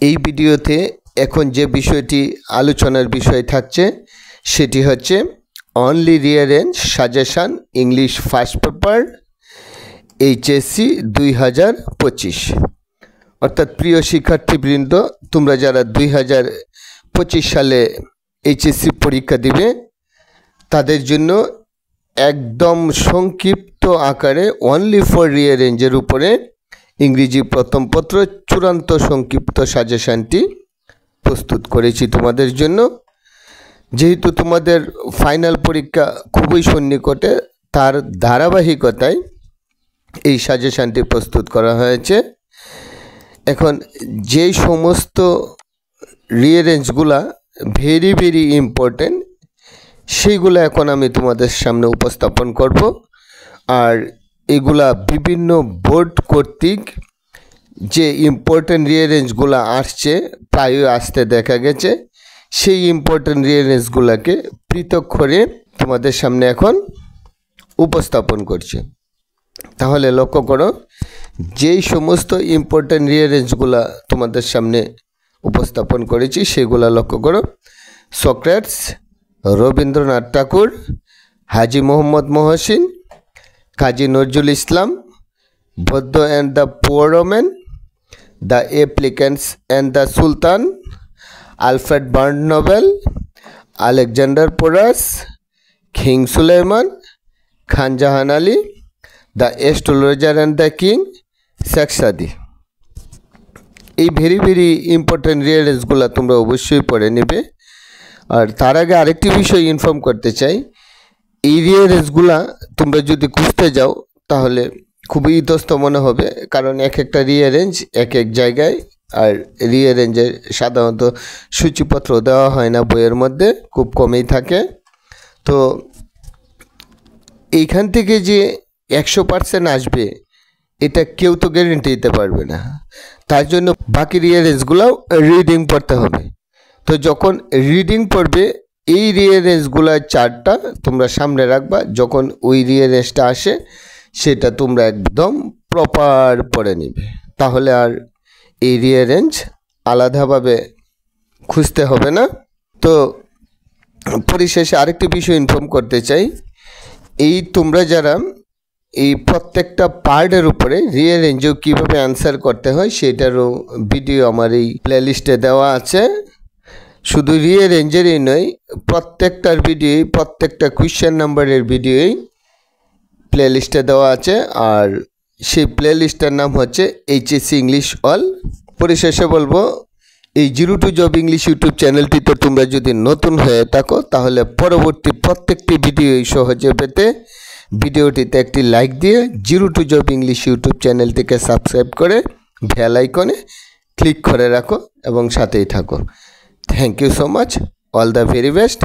এই ভিডিওতে এখন যে বিষয়টি আলোচনার বিষয় থাকছে সেটি হচ্ছে only rearrange suggestion English first paper HSC 2025। অর্থাৎ প্রিয় শিক্ষার্থীবৃন্দ, তোমরা যারা 2025 সালে এইচএসসি পরীক্ষা দিবে তাদের জন্য একদম সংক্ষিপ্ত আকারে অনলি ফর রিয়ারেঞ্জের উপরে ইংরেজি প্রথম পত্র চূড়ান্ত সংক্ষিপ্ত সাজেশনটি প্রস্তুত করেছি তোমাদের জন্য। যেহেতু তোমাদের ফাইনাল পরীক্ষা খুবই সন্নিকটে, তার ধারাবাহিকতায় এই সাজেশনটি প্রস্তুত করা হয়েছে। এখন যেই সমস্ত রিয়ারেঞ্জগুলা ভেরি ভেরি ইম্পর্টেন্ট সেইগুলো এখন আমি তোমাদের সামনে উপস্থাপন করব। আর এগুলা বিভিন্ন বোর্ড কর্তৃক যে ইম্পর্টেন্ট রিয়ারেঞ্জগুলো আসছে, প্রায়ই আসতে দেখা গেছে, সেই ইম্পর্টেন্ট রিয়ারেঞ্জগুলোকে পৃথক করে তোমাদের সামনে এখন উপস্থাপন করছে। তাহলে লক্ষ্য করো, যেই সমস্ত ইম্পর্টেন্ট রিয়ারেঞ্জগুলো তোমাদের সামনে উপস্থাপন করেছি সেগুলো লক্ষ্য করো। সক্রেটস, রবীন্দ্রনাথ ঠাকুর, হাজি মোহাম্মদ মহসিন, কাজী নজরুল ইসলাম, বৌদ্ধ and the poor women, the applicants and the Sultan, Alfred burn Nobel, Alexander porous, king Sulaiman, Khan Jahan Ali, the astrologer and the king, Sheikh সাদি। এই ভেরি ভেরি ইম্পর্টেন্ট রিয়ারেঞ্জগুলো তোমরা অবশ্যই পড়ে নেবে। আর তার আগে আরেকটি বিষয় ইনফর্ম করতে চাই, এই রিয়ারেঞ্জগুলা তোমরা যদি খুঁজতে যাও তাহলে খুবই ইতস্ত মনে হবে, কারণ এক একটা রিয়ারেঞ্জ এক এক জায়গায়, আর রিয়ারেঞ্জের সাধারণত সূচিপত্র দেওয়া হয় না বইয়ের মধ্যে, খুব কমই থাকে। তো এইখান থেকে যে 100% আসবে এটা কেউ তো গ্যারেন্টি দিতে পারবে না। তার জন্য বাকি রিয়ারেঞ্জগুলোও রিডিং পড়তে হবে। তো যখন রিডিং পড়বে এই রিয়ারেঞ্জগুলোর চার্টটা তোমরা সামনে রাখবা, যখন ওই রিয়ারেঞ্জটা আসে সেটা তোমরা একদম প্রপার পড়ে নিবে। তাহলে আর এই রিয়ারেঞ্জ আলাদাভাবে খুঁজতে হবে না। তো পরিশেষে আরেকটি বিষয় ইনফর্ম করতে চাই, এই তোমরা যারা এই প্রত্যেকটা পার্টের উপরে রিয়ারেঞ্জও কীভাবে অ্যান্সার করতে হয় সেটারও ভিডিও আমার এই প্লেলিস্টে দেওয়া আছে। শুধু রিয়ারেঞ্জেরই নয়, প্রত্যেকটার ভিডিওই, প্রত্যেকটা কোয়েশ্চেন নাম্বারের ভিডিওই প্লেলিস্টে দেওয়া আছে। আর সেই প্লেলিস্টের নাম হচ্ছে এইচএসসি ইংলিশ অল। পরিশেষে বলবো, এই zero to job English YouTube চ্যানেলটিতে তোমরা যদি নতুন হয়ে থাকো তাহলে পরবর্তী প্রত্যেকটি ভিডিওই সহজে পেতে ভিডিওটিতে একটি লাইক দিয়ে zero to job English YouTube চ্যানেলটিকে সাবস্ক্রাইব করে বেল আইকনে ক্লিক করে রাখো এবং সাথেই থাকো। Thank you so much, all the very best.